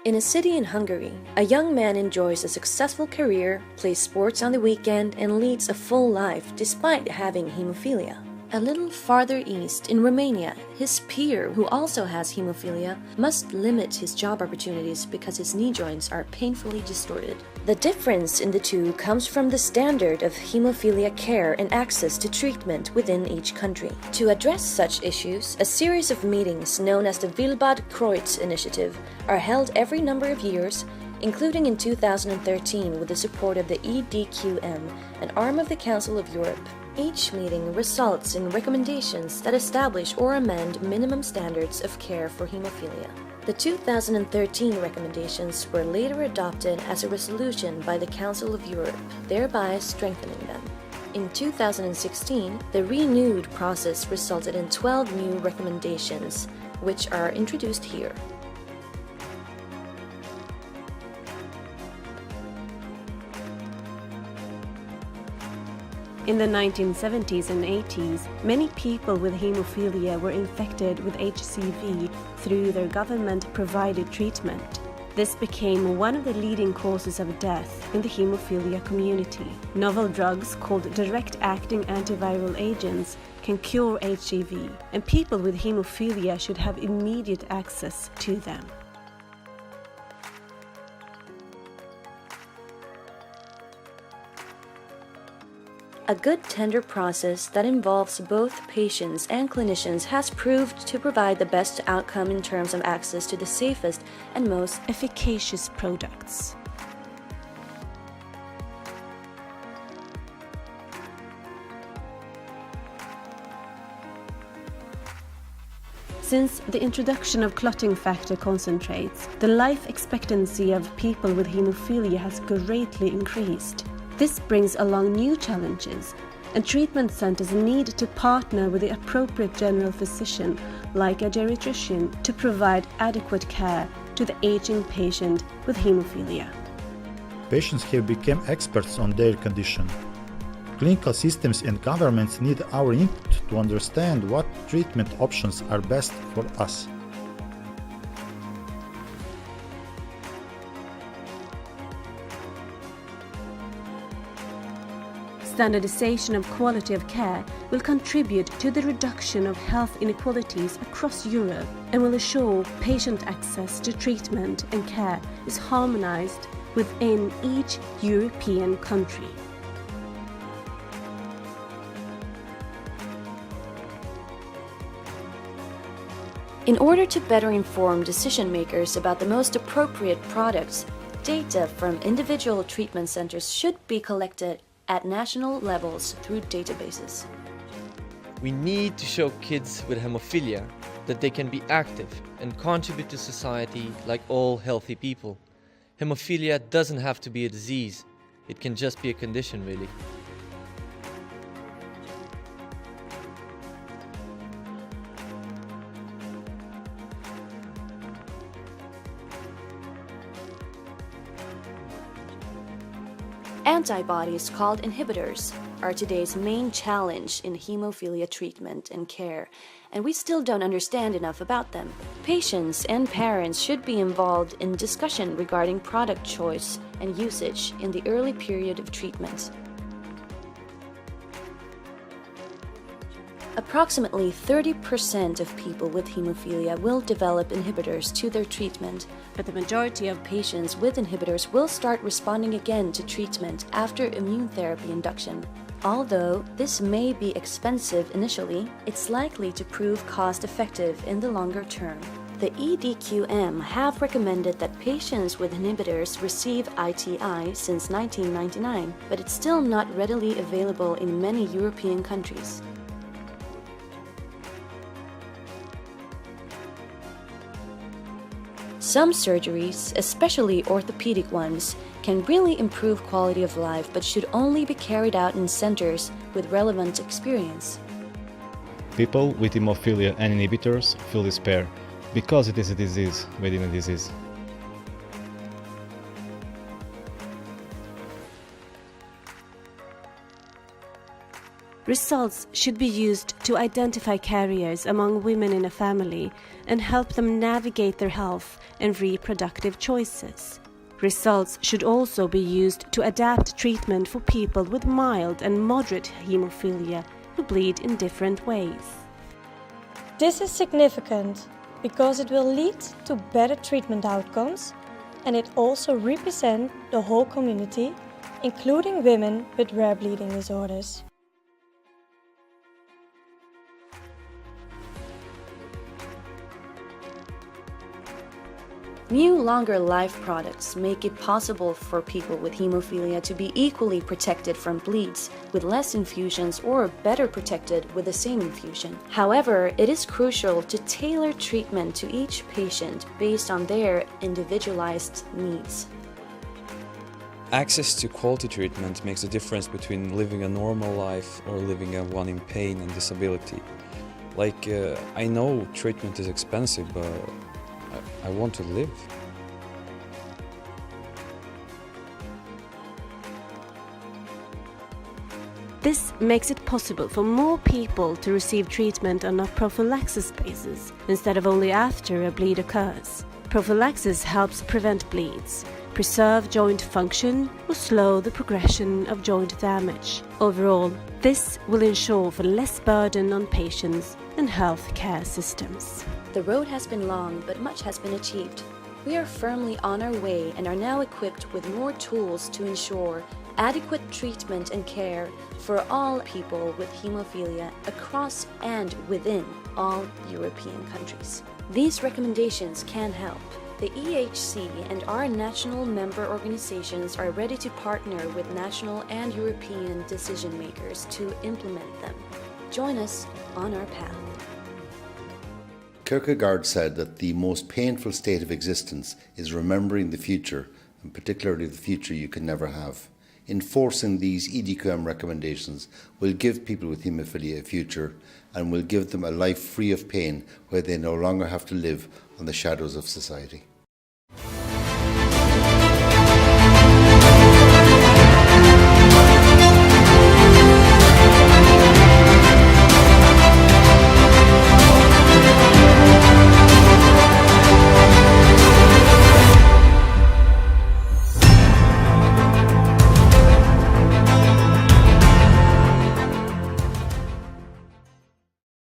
In a city in Hungary, a young man enjoys a successful career, plays sports on the weekend, and leads a full life despite having hemophilia. A little farther east, in Romania, his peer, who also has hemophilia, must limit his job opportunities because his knee joints are painfully distorted. The difference in the two comes from the standard of hemophilia care and access to treatment within each country. To address such issues, a series of meetings known as the Wilbad Kreuz Initiative are held every number of years, including in 2013 with the support of the EDQM, an arm of the Council of Europe. Each meeting results in recommendations that establish or amend minimum standards of care for hemophilia. The 2013 recommendations were later adopted as a resolution by the Council of Europe, thereby strengthening them. In 2016, the renewed process resulted in 12 new recommendations, which are introduced here. In the 1970s and 80s, many people with hemophilia were infected with HCV through their government-provided treatment. This became one of the leading causes of death in the hemophilia community. Novel drugs called direct-acting antiviral agents can cure HCV, and people with hemophilia should have immediate access to them. A good tender process that involves both patients and clinicians has proved to provide the best outcome in terms of access to the safest and most efficacious products. Since the introduction of clotting factor concentrates, the life expectancy of people with hemophilia has greatly increased. This brings along new challenges, and treatment centers need to partner with the appropriate general physician, like a geriatrician, to provide adequate care to the aging patient with hemophilia. Patients have become experts on their condition. Clinical systems and governments need our input to understand what treatment options are best for us. Standardization of quality of care will contribute to the reduction of health inequalities across Europe and will ensure patient access to treatment and care is harmonized within each European country. In order to better inform decision makers about the most appropriate products, data from individual treatment centers should be collected at national levels through databases. We need to show kids with hemophilia that they can be active and contribute to society like all healthy people. Hemophilia doesn't have to be a disease, it can just be a condition, really. Antibodies, called inhibitors, are today's main challenge in hemophilia treatment and care, and we still don't understand enough about them. Patients and parents should be involved in discussion regarding product choice and usage in the early period of treatment. Approximately 30% of people with hemophilia will develop inhibitors to their treatment, but the majority of patients with inhibitors will start responding again to treatment after immune therapy induction. Although this may be expensive initially, it's likely to prove cost-effective in the longer term. The EDQM have recommended that patients with inhibitors receive ITI since 1999, but it's still not readily available in many European countries. Some surgeries, especially orthopedic ones, can really improve quality of life but should only be carried out in centers with relevant experience. People with hemophilia and inhibitors feel despair because it is a disease within a disease. Results should be used to identify carriers among women in a family and help them navigate their health and reproductive choices. Results should also be used to adapt treatment for people with mild and moderate haemophilia who bleed in different ways. This is significant because it will lead to better treatment outcomes, and it also represents the whole community, including women with rare bleeding disorders. New longer life products make it possible for people with haemophilia to be equally protected from bleeds with less infusions or better protected with the same infusion. However, it is crucial to tailor treatment to each patient based on their individualized needs. Access to quality treatment makes a difference between living a normal life or living a one in pain and disability. I know treatment is expensive, but I want to live. This makes it possible for more people to receive treatment on a prophylaxis basis instead of only after a bleed occurs. Prophylaxis helps prevent bleeds, preserve joint function, or slow the progression of joint damage. Overall, this will ensure for less burden on patients and healthcare systems. The road has been long, but much has been achieved. We are firmly on our way and are now equipped with more tools to ensure adequate treatment and care for all people with haemophilia across and within all European countries. These recommendations can help. The EHC and our national member organizations are ready to partner with national and European decision makers to implement them. Join us on our path. Kierkegaard said that the most painful state of existence is remembering the future, and particularly the future you can never have. Enforcing these EDQM recommendations will give people with haemophilia a future and will give them a life free of pain where they no longer have to live on the shadows of society.